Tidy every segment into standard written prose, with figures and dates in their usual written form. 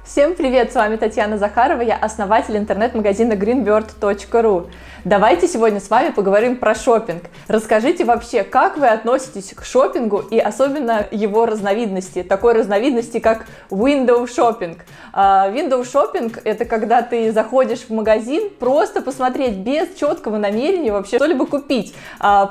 Всем привет, с вами Татьяна Захарова, я основатель интернет-магазина greenbird.ru. Давайте сегодня с вами поговорим про шопинг. Расскажите вообще, как вы относитесь к шопингу и особенно его разновидности, такой разновидности, как window shopping. Window shopping – это когда ты заходишь в магазин просто посмотреть без четкого намерения вообще что-либо купить.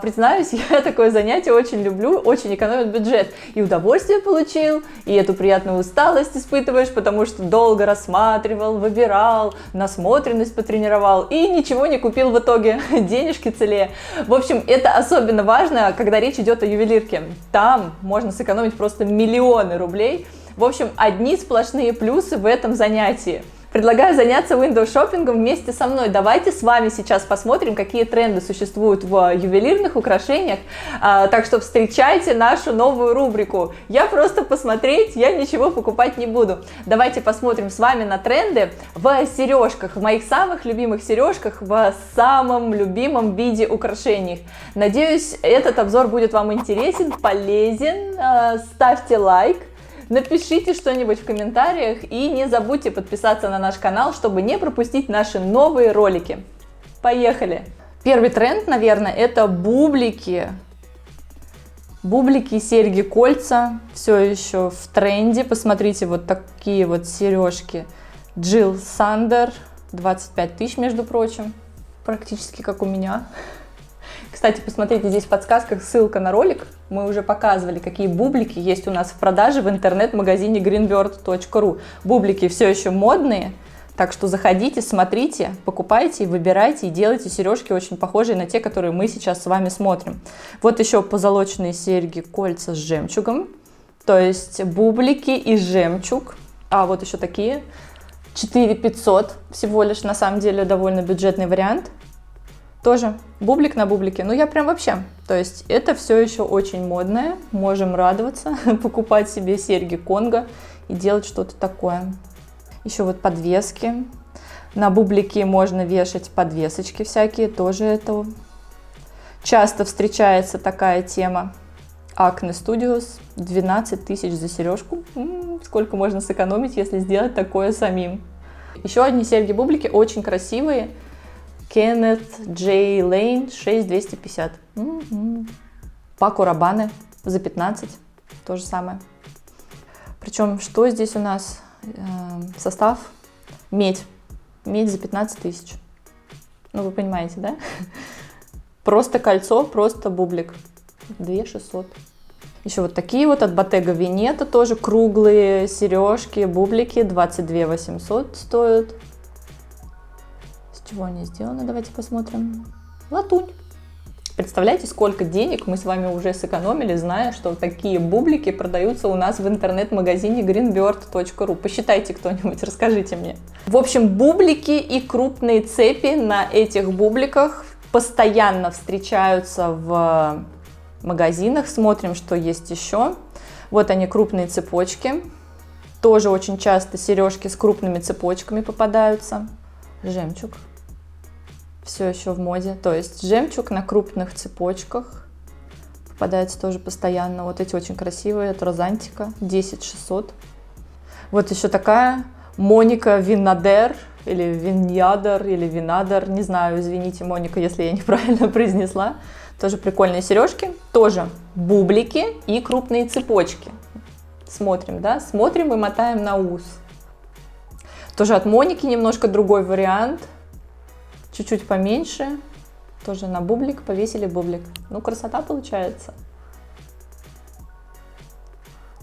Признаюсь, я такое занятие очень люблю, очень экономит бюджет. И удовольствие получил, и эту приятную усталость испытываешь, потому что долго рассматривал, выбирал, насмотренность потренировал и ничего не купил в итоге, денежки целее. В общем, это особенно важно, когда речь идет о ювелирке. Там можно сэкономить просто миллионы рублей. В общем, одни сплошные плюсы в этом занятии. Предлагаю заняться window-шоппингом вместе со мной. Давайте с вами сейчас посмотрим, какие тренды существуют в ювелирных украшениях. Так что встречайте нашу новую рубрику. Я просто посмотреть, я ничего покупать не буду. Давайте посмотрим с вами на тренды в сережках, в моих самых любимых сережках, в самом любимом виде украшений. Надеюсь, этот обзор будет вам интересен, полезен. Ставьте лайк. Напишите что-нибудь в комментариях и не забудьте подписаться на наш канал, чтобы не пропустить наши новые ролики. Поехали! Первый тренд, наверное, это бублики. Бублики, серьги, кольца. Все еще в тренде. Посмотрите, вот такие вот сережки. Jill Sander. 25 тысяч, между прочим. Практически как у меня. Кстати, посмотрите, здесь в подсказках ссылка на ролик. Мы уже показывали, какие бублики есть у нас в продаже в интернет-магазине greenbird.ru. Бублики все еще модные, так что заходите, смотрите, покупайте, выбирайте и делайте сережки очень похожие на те, которые мы сейчас с вами смотрим. Вот еще позолоченные серьги, кольца с жемчугом, то есть бублики и жемчуг. А вот еще такие, 4500 всего лишь, на самом деле довольно бюджетный вариант. Тоже бублик на бублике, ну я прям вообще, то есть это все еще очень модное, можем радоваться, покупать себе серьги Конго и делать что-то такое. Еще вот подвески, на бублики можно вешать подвесочки всякие, тоже это часто встречается такая тема. Acne Studios, 12 тысяч за сережку, сколько можно сэкономить, если сделать такое самим. Еще одни серьги-бублики очень красивые. Kenneth J. Lane 6250. Paco Rabanne за 15. То же самое. Причем, что здесь у нас? Состав медь. Медь за 15 тысяч. Ну, вы понимаете, да? Просто кольцо, просто бублик. 2600. Еще вот такие вот от Bottega Veneta тоже круглые сережки, бублики. 22 800 стоят. Чего они сделаны? Давайте посмотрим. Латунь. Представляете, сколько денег мы с вами уже сэкономили, зная, что такие бублики продаются у нас в интернет-магазине greenbird.ru. Посчитайте кто-нибудь, расскажите мне. В общем, бублики и крупные цепи на этих бубликах постоянно встречаются в магазинах. Смотрим, что есть еще. Вот они, крупные цепочки. Тоже очень часто сережки с крупными цепочками попадаются. Жемчуг. Все еще в моде, то есть жемчуг на крупных цепочках попадается тоже постоянно. Вот эти очень красивые, от Розантика, 10600. Вот еще такая Моника Винадер или Виньядер или Винадер, не знаю, извините, Моника, если я неправильно произнесла. Тоже прикольные сережки, тоже бублики и крупные цепочки. Смотрим, да, смотрим и мотаем на ус. Тоже от Моники немножко другой вариант. Чуть-чуть поменьше, тоже на бублик, повесили бублик. Ну, красота получается.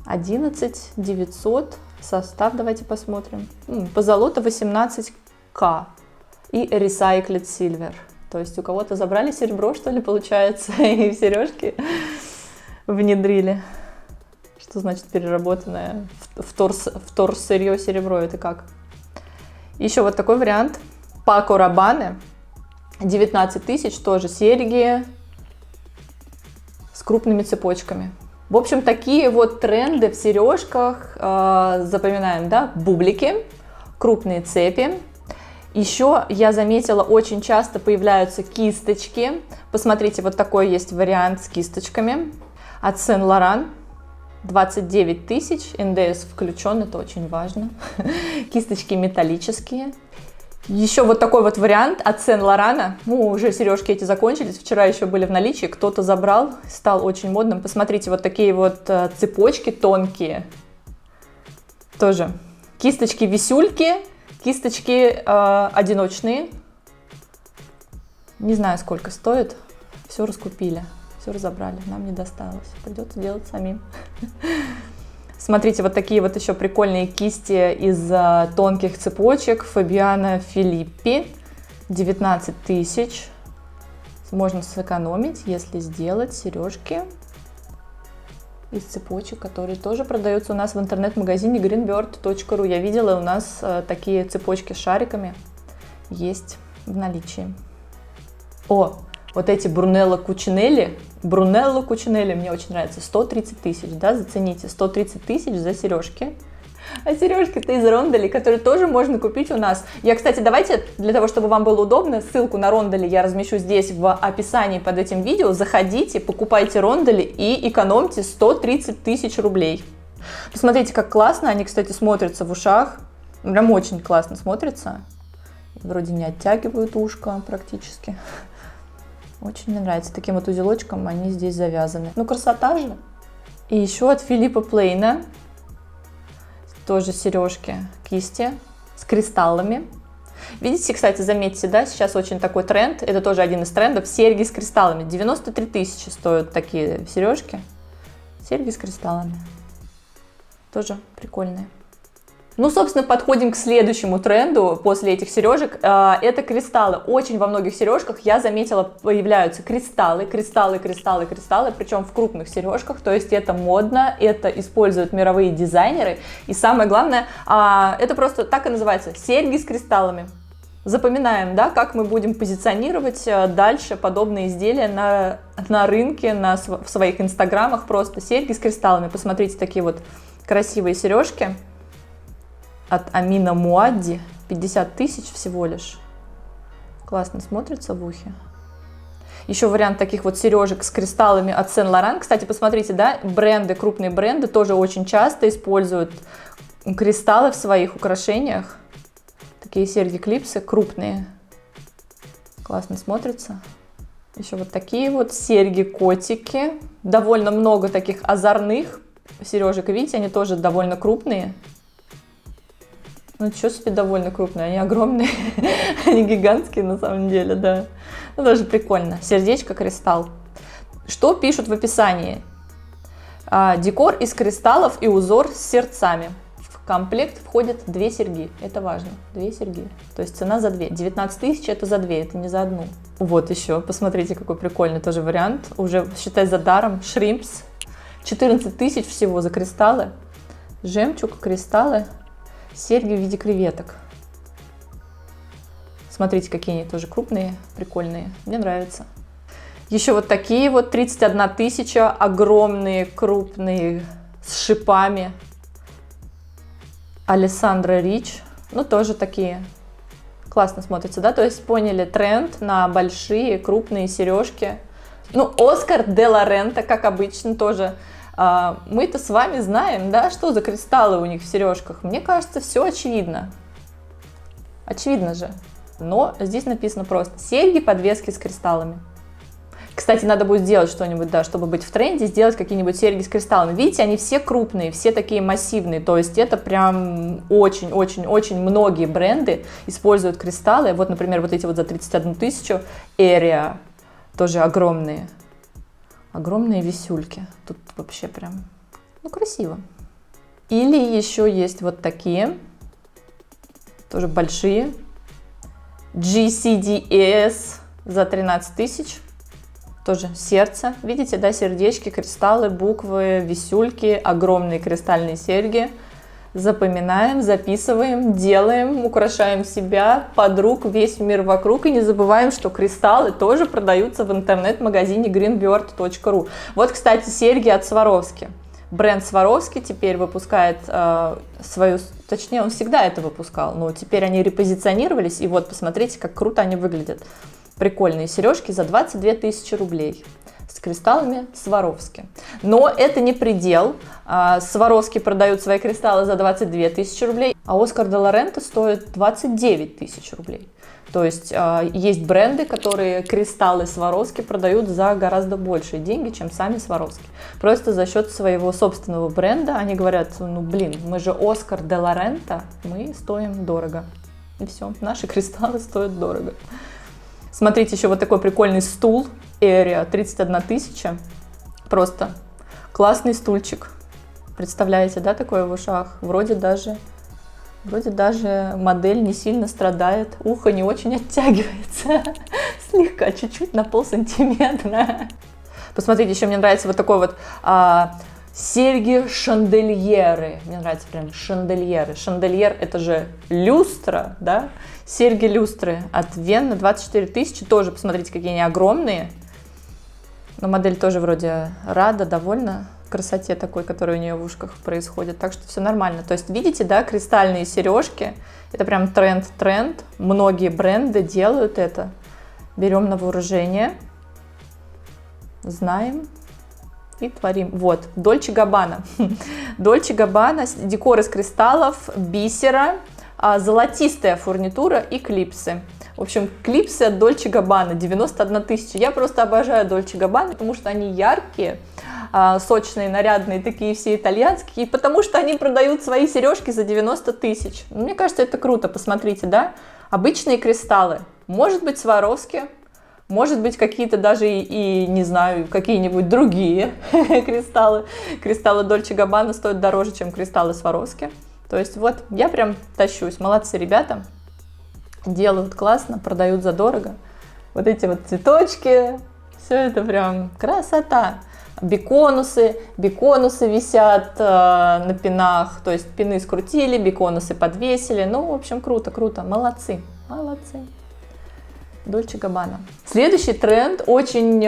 11 900, состав давайте посмотрим. Позолота 18К и Recycled Silver. То есть у кого-то забрали серебро, что ли, получается, и в сережки внедрили. Что значит переработанное вторсырье серебро, это как? Еще вот такой вариант. Paco Rabanne, 19 тысяч, тоже серьги с крупными цепочками. В общем, такие вот тренды в сережках. Запоминаем, да, бублики, крупные цепи. Еще я заметила, очень часто появляются кисточки. Посмотрите, вот такой есть вариант с кисточками от Saint Laurent. 29 тысяч, НДС включен, это очень важно. Кисточки металлические. Еще вот такой вот вариант от Сен-Лорана. Ну, уже сережки эти закончились, вчера еще были в наличии, кто-то забрал, стал очень модным. Посмотрите, вот такие вот цепочки тонкие. Тоже кисточки-висюльки, кисточки одиночные. Не знаю, сколько стоит. Все раскупили, все разобрали, нам не досталось. Придется делать самим. Смотрите, вот такие вот еще прикольные кисти из тонких цепочек. Фабиано Филиппи. 19 тысяч. Можно сэкономить, если сделать сережки из цепочек, которые тоже продаются у нас в интернет-магазине greenbird.ru. Я видела, у нас такие цепочки с шариками есть в наличии. О, вот эти Брунелло Кучинелли мне очень нравятся, 130 тысяч, да, зацените, 130 тысяч за сережки. А сережки-то из ронделей, которые тоже можно купить у нас. Я, кстати, давайте, для того, чтобы вам было удобно, ссылку на рондели я размещу здесь в описании под этим видео. Заходите, покупайте рондели и экономьте 130 тысяч рублей. Посмотрите, как классно они, кстати, смотрятся в ушах. Прям очень классно смотрятся. Вроде не оттягивают ушко практически. Очень мне нравится. Таким вот узелочком они здесь завязаны. Ну, красота же. И еще от Филиппа Плейна. Тоже сережки, кисти с кристаллами. Видите, кстати, заметьте, да, сейчас очень такой тренд. Это тоже один из трендов. Серьги с кристаллами. 93 тысячи стоят такие сережки. Серьги с кристаллами. Тоже прикольные. Ну, собственно, подходим к следующему тренду после этих сережек. Это кристаллы. Очень во многих сережках, я заметила, появляются кристаллы, причем в крупных сережках. То есть это модно, это используют мировые дизайнеры. И самое главное, это просто так и называется, серьги с кристаллами. Запоминаем, да, как мы будем позиционировать дальше подобные изделия на рынке, в своих инстаграмах. Просто серьги с кристаллами. Посмотрите, такие вот красивые сережки. От Амина Муадди, 50 тысяч всего лишь. Классно смотрится в ухе. Еще вариант таких вот сережек с кристаллами от Сен-Лоран. Кстати, посмотрите, да, бренды, крупные бренды тоже очень часто используют кристаллы в своих украшениях. Такие серьги-клипсы крупные. Классно смотрятся. Еще вот такие вот серьги-котики. Довольно много таких озорных сережек. Видите, они тоже довольно крупные. Ну, ничего себе, довольно крупные, они огромные, они гигантские на самом деле, да. Ну, даже прикольно. Сердечко, кристалл. Что пишут в описании? Декор из кристаллов и узор с сердцами. В комплект входят 2 серьги, это важно, 2 серьги. То есть цена за 2. 19 тысяч это за 2, это не за одну. Вот еще, посмотрите, какой прикольный тоже вариант. Уже, считай, за даром. Шримпс. 14 тысяч всего за кристаллы. Жемчуг, кристаллы. Серьги в виде креветок. Смотрите, какие они тоже крупные, прикольные. Мне нравится. Еще вот такие вот 31 тысяча, огромные, крупные, с шипами. Алессандро Рич. Ну, тоже такие. Классно смотрятся, да? То есть поняли тренд на большие, крупные сережки. Ну, Оскар де ла Рента, как обычно, тоже. Мы-то с вами знаем, да, что за кристаллы у них в сережках. Мне кажется, все очевидно. Очевидно же. Но здесь написано просто серьги, подвески с кристаллами. Кстати, надо будет сделать что-нибудь, да, чтобы быть в тренде, сделать какие-нибудь серьги с кристаллами. Видите, они все крупные, все такие массивные. То есть это прям очень-очень-очень многие бренды используют кристаллы. Вот, например, вот эти вот за 31 тысячу Area, тоже огромные. Огромные висюльки. Тут вообще прям, ну, красиво. Или еще есть вот такие, тоже большие. GCDS за 13 тысяч. Тоже сердце. Видите, да, сердечки, кристаллы, буквы, висюльки, огромные кристальные серьги. Запоминаем, записываем, делаем, украшаем себя, подруг, весь мир вокруг. И не забываем, что кристаллы тоже продаются в интернет-магазине greenbird.ru. Вот, кстати, серьги от Сваровски. Бренд Сваровски теперь выпускает свою... Точнее, он всегда это выпускал, но теперь они репозиционировались. И вот, посмотрите, как круто они выглядят. Прикольные сережки за 22 тысячи рублей. с кристаллами Сваровски. Но это не предел. Сваровски продают свои кристаллы за 22 тысячи рублей, а Оскар де ла Рента стоит 29 тысяч рублей. То есть есть бренды, которые кристаллы Сваровски продают за гораздо большие деньги, чем сами Сваровски. Просто за счет своего собственного бренда они говорят, ну блин, мы же Оскар де ла Рента, мы стоим дорого. И все, наши кристаллы стоят дорого. Смотрите, еще вот такой прикольный стул Area, 31 тысяча. Просто классный стульчик. Представляете, да, такое в ушах? Вроде даже модель не сильно страдает, ухо не очень оттягивается, слегка, чуть-чуть на полсантиметра. Посмотрите, еще мне нравится вот такой вот серьги-шандельеры. Мне нравится прям шандельеры. Шандельер — это же люстра, да? Серьги-люстры от Венны, 24 тысячи. Тоже, посмотрите, какие они огромные. Но модель тоже вроде рада, довольна красоте такой, которая у нее в ушках происходит. Так что все нормально. То есть, видите, да, кристальные сережки. Это прям тренд. Многие бренды делают это. Берем на вооружение. Знаем. И творим. Вот, Дольче Габбана. Дольче Габбана, декор из кристаллов, бисера, золотистая фурнитура и клипсы. В общем, клипсы от Дольче Габбана, 91 тысяча. Я просто обожаю Дольче Габбана, потому что они яркие, сочные, нарядные, такие все итальянские, и потому что они продают свои сережки за 90 тысяч. Мне кажется, это круто, посмотрите, да? Обычные кристаллы. Может быть, Сваровски. Может быть, какие-то даже и не знаю, какие-нибудь другие кристаллы. Кристаллы Дольче Габбана стоят дороже, чем кристаллы Сваровски. То есть вот, я прям тащусь. Молодцы ребята. Делают классно, продают задорого. Вот эти вот цветочки. Все это прям красота. Беконусы висят на пинах. То есть пины скрутили, беконусы подвесили. Ну, в общем, круто. Молодцы. Дольче Габбана. Следующий тренд очень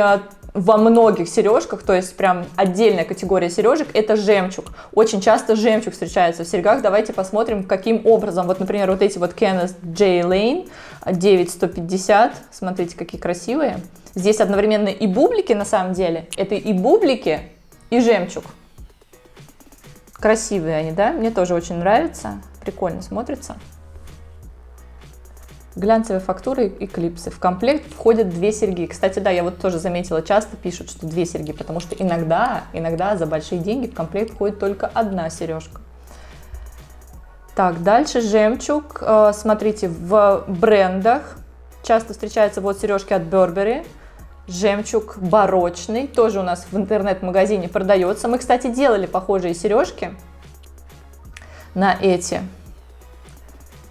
во многих сережках, то есть прям отдельная категория сережек, это жемчуг. Очень часто жемчуг встречается в серьгах. Давайте посмотрим, каким образом. Вот, например, вот эти вот Kenneth J. Lane 9150. Смотрите, какие красивые. Здесь одновременно и бублики, на самом деле. Это и бублики, и жемчуг. Красивые они, да? Мне тоже очень нравится. Прикольно смотрится. Глянцевые фактуры и клипсы. В комплект входят 2 серьги. Кстати, да, я вот тоже заметила, часто пишут, что 2 серьги, потому что иногда за большие деньги в комплект входит только 1 сережка. Так, дальше жемчуг. Смотрите, в брендах часто встречаются вот сережки от Burberry. Жемчуг барочный, тоже у нас в интернет-магазине продается. Мы, кстати, делали похожие сережки на эти.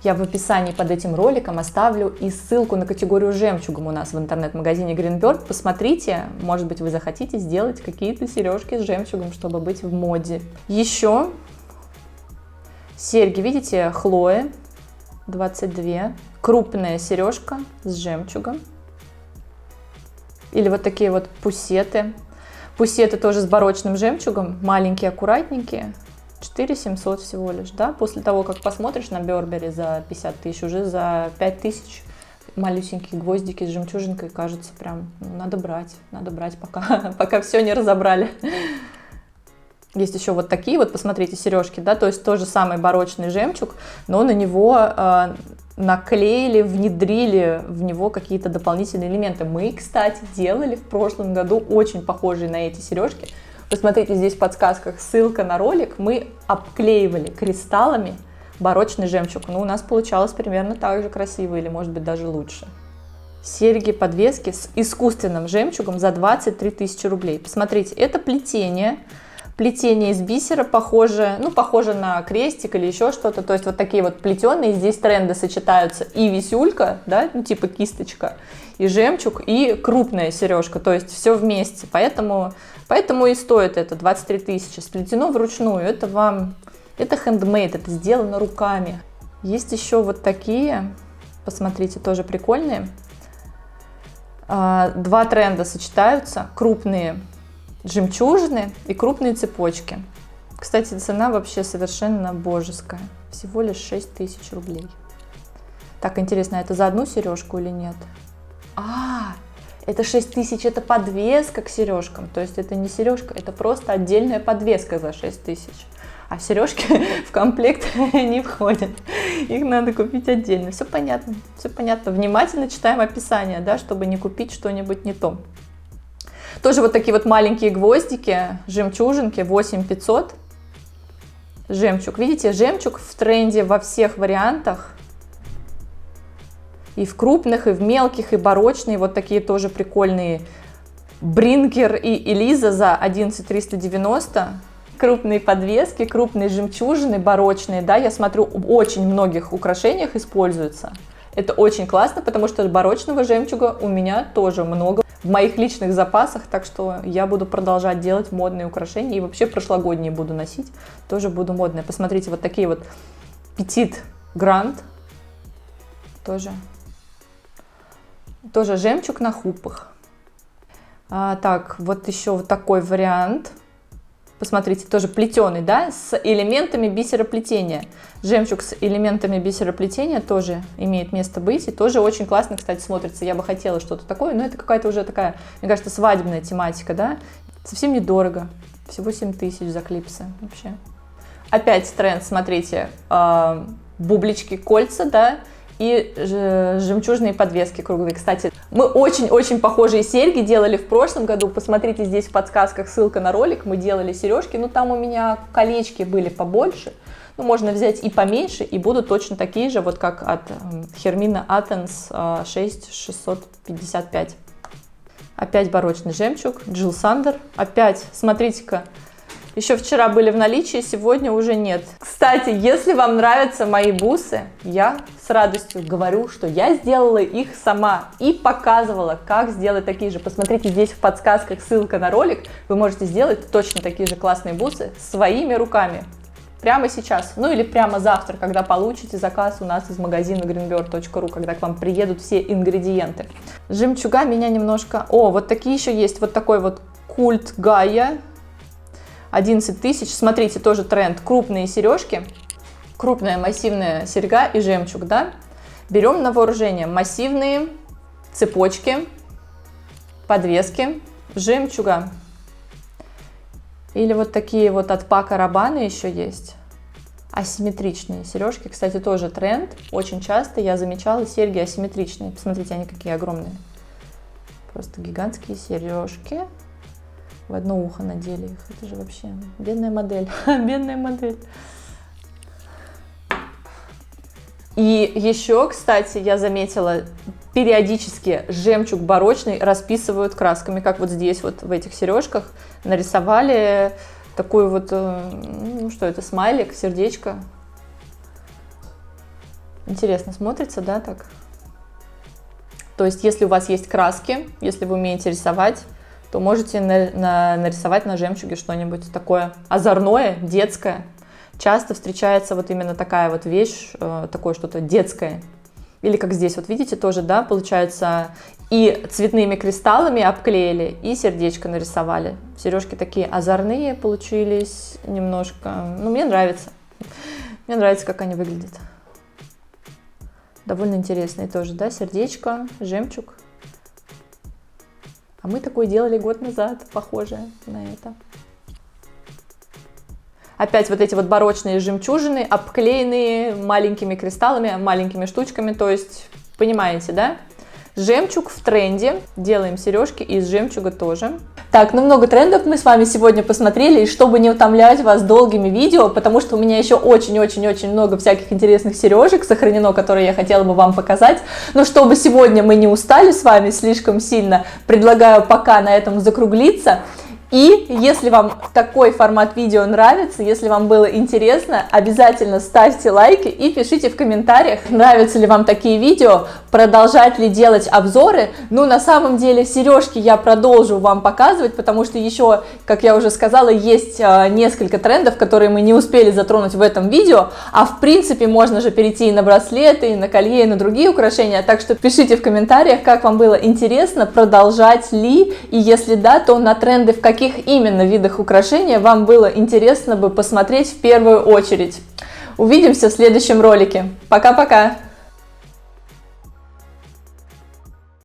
Я в описании под этим роликом оставлю и ссылку на категорию жемчугом у нас в интернет-магазине Greenbird. Посмотрите, может быть, вы захотите сделать какие-то сережки с жемчугом, чтобы быть в моде. Еще серьги, видите, Хлоя, 22. Крупная сережка с жемчугом. Или вот такие вот пусеты. Пусеты тоже с барочным жемчугом, маленькие, аккуратненькие. 4700 всего лишь, да, после того, как посмотришь на Burberry за 50 тысяч, уже за 5 тысяч малюсенькие гвоздики с жемчужинкой, кажется, прям, надо брать, пока все не разобрали. Есть еще вот такие вот, посмотрите, сережки, да, то есть тоже самый барочный жемчуг, но на него наклеили, внедрили в него какие-то дополнительные элементы. Мы, кстати, делали в прошлом году очень похожие на эти сережки. Посмотрите, здесь в подсказках ссылка на ролик. Мы обклеивали кристаллами барочный жемчуг. Ну, у нас получалось примерно так же красиво, или, может быть, даже лучше. Серьги-подвески с искусственным жемчугом за 23 тысячи рублей. Посмотрите, это плетение. Плетение из бисера, похоже на крестик или еще что-то. То есть вот такие вот плетеные. Здесь тренды сочетаются и висюлька, да, ну типа кисточка, и жемчуг, и крупная сережка. То есть все вместе. Поэтому и стоит это 23 тысячи. Сплетено вручную. Это handmade, это сделано руками. Есть еще вот такие. Посмотрите, тоже прикольные. 2 тренда сочетаются. Крупные жемчужины и крупные цепочки. Кстати, цена вообще совершенно божеская. Всего лишь 6 тысяч рублей. Так, интересно, это за одну сережку или нет? Это 6000, это подвеска к сережкам. То есть это не сережка, это просто отдельная подвеска за 6000. А сережки в комплект не входят. Их надо купить отдельно. Все понятно, все понятно. Внимательно читаем описание, да, чтобы не купить что-нибудь не то. Тоже вот такие вот маленькие гвоздики, жемчужинки, 8500. Жемчуг. Видите, жемчуг в тренде во всех вариантах. И в крупных, и в мелких, и барочные. Вот такие тоже прикольные. Бринкер и Элиза за 11390. Крупные подвески, крупные жемчужины, барочные, да, я смотрю, в очень многих украшениях используются. Это очень классно, потому что барочного жемчуга у меня тоже много в моих личных запасах, так что я буду продолжать делать модные украшения и вообще прошлогодние буду носить, тоже буду модные. Посмотрите, вот такие вот Petit Grand, тоже жемчуг на хупах. Так, вот еще вот такой вариант. Посмотрите, тоже плетеный, да, с элементами бисероплетения. Жемчуг с элементами бисероплетения тоже имеет место быть. И тоже очень классно, кстати, смотрится. Я бы хотела что-то такое, но это какая-то уже такая, мне кажется, свадебная тематика, да. Совсем недорого. Всего 7000 за клипсы вообще. Опять тренд, смотрите, бублички, кольца, да, и жемчужные подвески круглые. Кстати, мы очень-очень похожие серьги делали в прошлом году. Посмотрите, здесь в подсказках ссылка на ролик. Мы делали сережки, но там у меня колечки были побольше. Ну, можно взять и поменьше, и будут точно такие же, вот как от Hermina Athens 6655. Опять барочный жемчуг, Jill Sander. Опять, смотрите-ка, еще вчера были в наличии, сегодня уже нет. Кстати, если вам нравятся мои бусы, я с радостью говорю, что я сделала их сама и показывала, как сделать такие же. Посмотрите, здесь в подсказках ссылка на ролик. Вы можете сделать точно такие же классные бусы своими руками. Прямо сейчас, ну или прямо завтра, когда получите заказ у нас из магазина greenbird.ru, когда к вам приедут все ингредиенты. Жемчуга меня немножко... О, вот такие еще есть. Вот такой вот культ Гая. 11 тысяч. Смотрите, тоже тренд. Крупные сережки, крупная массивная серьга и жемчуг, да. Берем на вооружение массивные цепочки, подвески, жемчуга. Или вот такие вот от Paco Rabanne еще есть. Асимметричные сережки. Кстати, тоже тренд. Очень часто я замечала серьги асимметричные. Посмотрите, они какие огромные. Просто гигантские сережки. В одно ухо надели их. Это же вообще бедная модель. Бедная модель. И еще, кстати, я заметила, периодически жемчуг барочный расписывают красками, как вот здесь, вот в этих сережках нарисовали такой вот, ну что это, смайлик, сердечко. Интересно смотрится, да, так? То есть, если у вас есть краски, если вы умеете рисовать, то можете нарисовать на жемчуге что-нибудь такое озорное, детское. Часто встречается вот именно такая вот вещь, такое что-то детское. Или как здесь, вот видите, тоже, да, получается, и цветными кристаллами обклеили, и сердечко нарисовали. Сережки такие озорные получились немножко. Ну, мне нравится. Мне нравится, как они выглядят. Довольно интересные тоже, да, сердечко, жемчуг. А мы такое делали год назад, похожее на это. Опять вот эти вот барочные жемчужины, обклеенные маленькими кристаллами, маленькими штучками. То есть, понимаете, да? Жемчуг в тренде. Делаем сережки из жемчуга тоже. Так, ну много трендов мы с вами сегодня посмотрели. И чтобы не утомлять вас долгими видео, потому что у меня еще очень-очень-очень много всяких интересных сережек сохранено, которые я хотела бы вам показать. Но чтобы сегодня мы не устали с вами слишком сильно, предлагаю пока на этом закруглиться. И если вам такой формат видео нравится, если вам было интересно, обязательно ставьте лайки и пишите в комментариях, нравятся ли вам такие видео, продолжать ли делать обзоры. Ну, на самом деле, сережки я продолжу вам показывать, потому что еще, как я уже сказала, есть несколько трендов, которые мы не успели затронуть в этом видео, а в принципе можно же перейти и на браслеты, и на колье, и на другие украшения, так что пишите в комментариях, как вам было интересно, продолжать ли, и если да, то на тренды в каких именно видах украшения вам было интересно бы посмотреть в первую очередь. Увидимся в следующем ролике. Пока-пока!